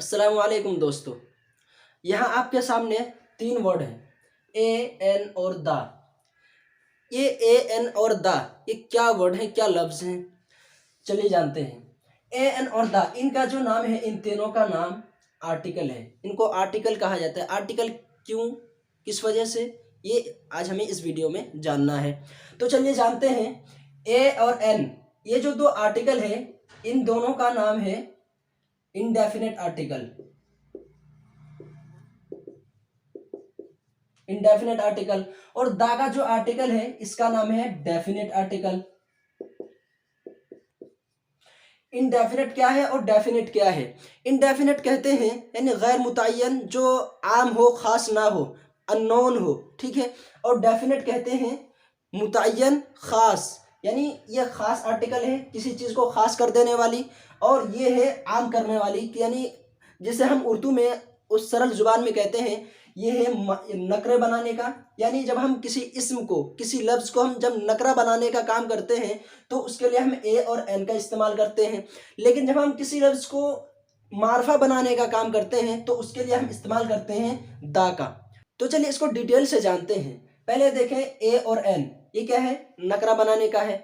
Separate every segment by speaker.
Speaker 1: अस्सलाम वालेकुम दोस्तों। यहाँ आपके सामने तीन वर्ड हैं, ए एन और दा। ये ए एन और दा ये क्या वर्ड है, क्या लफ्ज़ हैं, चलिए जानते हैं। ए एन और दा, इनका जो नाम है, इन तीनों का नाम आर्टिकल है। इनको आर्टिकल कहा जाता है। आर्टिकल क्यों, किस वजह से, ये आज हमें इस वीडियो में जानना है। तो चलिए जानते हैं। ए और एन, ये जो दो आर्टिकल है, इन दोनों का नाम है इंडेफिनेट आर्टिकल। Indefinite article. और दा का जो आर्टिकल है, इसका नाम है डेफिनेट आर्टिकल। इनडेफिनेट क्या है और डेफिनेट क्या है? इनडेफिनेट कहते हैं यानी गैर मुतय्यन, जो आम हो, खास ना हो, अननोन हो, ठीक है। और डेफिनेट कहते हैं मुतय्यन, खास, यानी ये खास आर्टिकल है, किसी चीज़ को खास कर देने वाली, और ये है आम करने वाली, यानी जिसे हम उर्दू में उस सरल जुबान में कहते हैं, ये है नकरे बनाने का। यानी जब हम किसी इस्म को, किसी लफ्ज़ को हम जब नकरा बनाने का काम करते हैं तो उसके लिए हम ए और एन का इस्तेमाल करते हैं। लेकिन जब हम किसी लफ्ज़ को मारफा बनाने का काम करते हैं तो उसके लिए हम इस्तेमाल करते हैं दा का। तो चलिए इसको डिटेल से जानते हैं। पहले देखें, ए और एन ये क्या है, नकरा बनाने का है,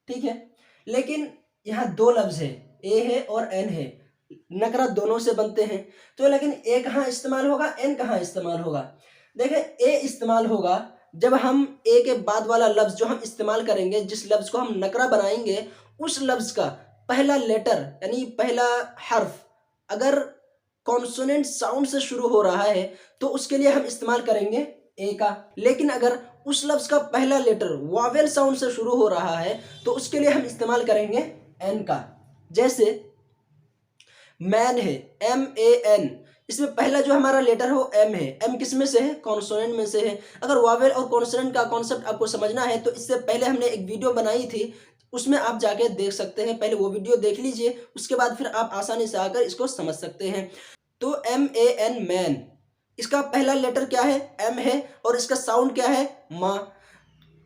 Speaker 1: ठीक है। लेकिन यहाँ दो लफ्ज़ है, ए है और एन है, नकरा दोनों से बनते हैं। तो लेकिन ए कहाँ इस्तेमाल होगा, एन कहाँ इस्तेमाल होगा? देखें, ए इस्तेमाल होगा जब हम ए के बाद वाला लफ्ज़ जो हम इस्तेमाल करेंगे, जिस लफ्ज़ को हम नकरा बनाएंगे, उस लफ्ज़ का पहला लेटर यानी पहला हर्फ अगर कॉन्सोनेंट साउंड से शुरू हो रहा है तो उसके लिए हम इस्तेमाल करेंगे ए का। लेकिन अगर उस लफ्ज़ का पहला लेटर वावेल साउंड से शुरू हो रहा है तो उसके लिए हम इस्तेमाल करेंगे एन का। जैसे मैन है, एम ए एन, इसमें पहला जो हमारा लेटर हो एम है। एम किस में से है, कॉन्सोनेंट में से है। अगर वावेल और कॉन्सोनेंट का कॉन्सेप्ट आपको समझना है तो इससे पहले हमने एक वीडियो बनाई थी, उसमें आप जाके देख सकते हैं। पहले वो वीडियो देख लीजिए, उसके बाद फिर आप आसानी से आकर इसको समझ सकते हैं। तो एम ए एन, मैन, इसका पहला लेटर क्या है, एम है, और इसका साउंड क्या है, माँ,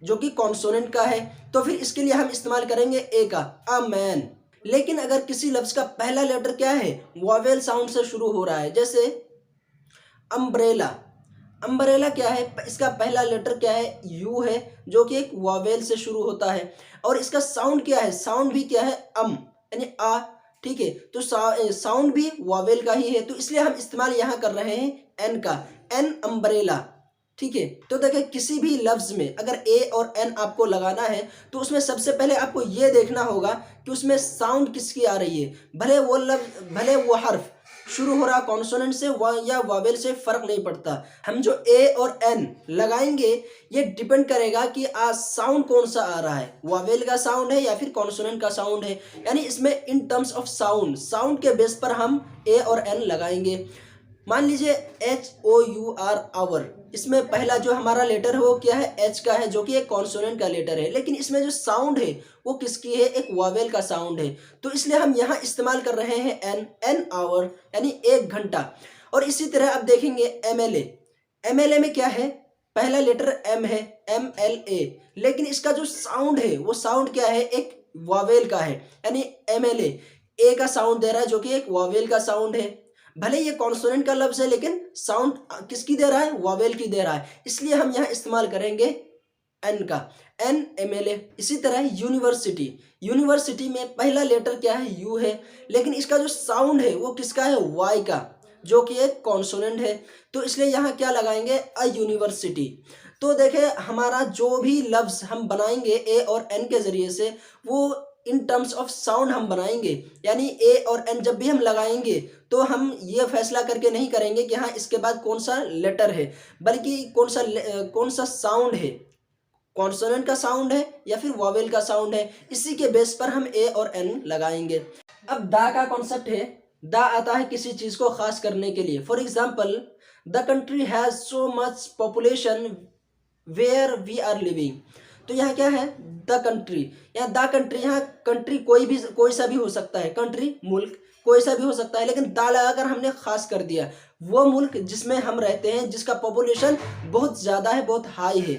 Speaker 1: जो कि कॉन्सोनेंट का है। तो फिर इसके लिए हम इस्तेमाल करेंगे ए का, अ मैन। लेकिन अगर किसी लफ्ज़ का पहला लेटर क्या है, वॉवेल साउंड से शुरू हो रहा है, जैसे अम्ब्रेला। अम्ब्रेला क्या है, इसका पहला लेटर क्या है, यू है, जो कि एक वॉवेल से शुरू होता है। और इसका साउंड क्या है, साउंड भी क्या है, यानी आ, ठीक है। तो साउंड भी वॉवेल का ही है, तो इसलिए हम इस्तेमाल यहाँ कर रहे हैं एन का, एन अम्ब्रेला, ठीक है। तो देखिए, किसी भी लफ्ज़ में अगर ए और एन आपको लगाना है तो उसमें सबसे पहले आपको ये देखना होगा कि उसमें साउंड किसकी आ रही है। भले वो लफ्ज़, भले वो हर्फ शुरू हो रहा कॉन्सोनेंट से या वावेल से, फ़र्क नहीं पड़ता। हम जो ए और एन लगाएंगे ये डिपेंड करेगा कि साउंड कौन सा आ रहा है, वावेल का साउंड है या फिर कॉन्सोनेंट का साउंड है। यानी इसमें in terms of sound, sound के बेस पर हम ए और एन लगाएंगे। मान लीजिए HOUR, आवर, इसमें पहला जो हमारा लेटर है वो क्या है, एच का है, जो कि एक कॉन्सोनेंट का लेटर है। लेकिन इसमें जो साउंड है वो किसकी है, एक वावेल का साउंड है। तो इसलिए हम यहाँ इस्तेमाल कर रहे हैं एन आवर, यानी 1 घंटा। और इसी तरह आप देखेंगे MLA। MLA में क्या है, पहला लेटर एम है, MLA, लेकिन इसका जो साउंड है वो साउंड क्या है, एक वावेल का है। यानी MLA ए का साउंड दे रहा है, जो कि एक वावेल का साउंड है। भले ये कॉन्सोनेंट का लफ्ज़ है लेकिन साउंड किसकी दे रहा है, वावेल की दे रहा है, इसलिए हम यहाँ इस्तेमाल करेंगे एन का, एन MLA। इसी तरह यूनिवर्सिटी, यूनिवर्सिटी में पहला लेटर क्या है, यू है, लेकिन इसका जो साउंड है वो किसका है, वाई का, जो कि एक कॉन्सोनेंट है। तो इसलिए यहाँ क्या लगाएंगे, अ यूनिवर्सिटी। तो देखें, हमारा जो भी लफ्ज़ हम बनाएंगे ए और एन के ज़रिए से, वो इन टर्म्स ऑफ साउंड हम बनाएंगे। यानी ए और एन जब भी हम लगाएंगे तो हम ये फैसला करके नहीं करेंगे कि हाँ इसके बाद कौन सा लेटर है, बल्कि कौन सा साउंड है, कॉन्सोनेंट का साउंड है या फिर वॉवेल का साउंड है, इसी के बेस पर हम ए और एन लगाएंगे। अब दा का कॉन्सेप्ट है, दा आता है किसी चीज़ को खास करने के लिए। For example, the country has so much population where we are living. तो यहाँ क्या है, द कंट्री, यहाँ द कंट्री, यहाँ कंट्री कोई सा भी हो सकता है, कंट्री मुल्क कोई सा भी हो सकता है, लेकिन दा लगाकर हमने खास कर दिया वो मुल्क जिसमें हम रहते हैं, जिसका पॉपुलेशन बहुत ज़्यादा है, बहुत हाई है।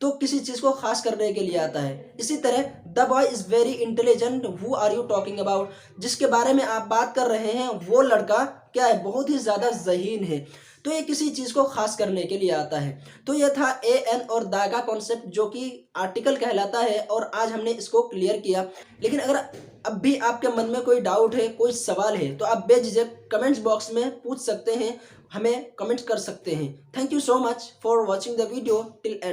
Speaker 1: तो किसी चीज़ को खास करने के लिए आता है। इसी तरह the boy is very intelligent, who are you talking about, जिसके बारे में आप बात कर रहे हैं वो लड़का क्या है, बहुत ही ज़्यादा ज़हीन है। तो ये किसी चीज़ को खास करने के लिए आता है। तो ये था ए एन और द का कॉन्सेप्ट, जो कि आर्टिकल कहलाता है, और आज हमने इसको क्लियर किया। लेकिन अगर अब भी आपके मन में कोई डाउट है, कोई सवाल है, तो आप बेझिझक कमेंट्स बॉक्स में पूछ सकते हैं, हमें कमेंट कर सकते हैं। Thank you so much for watching the video till and.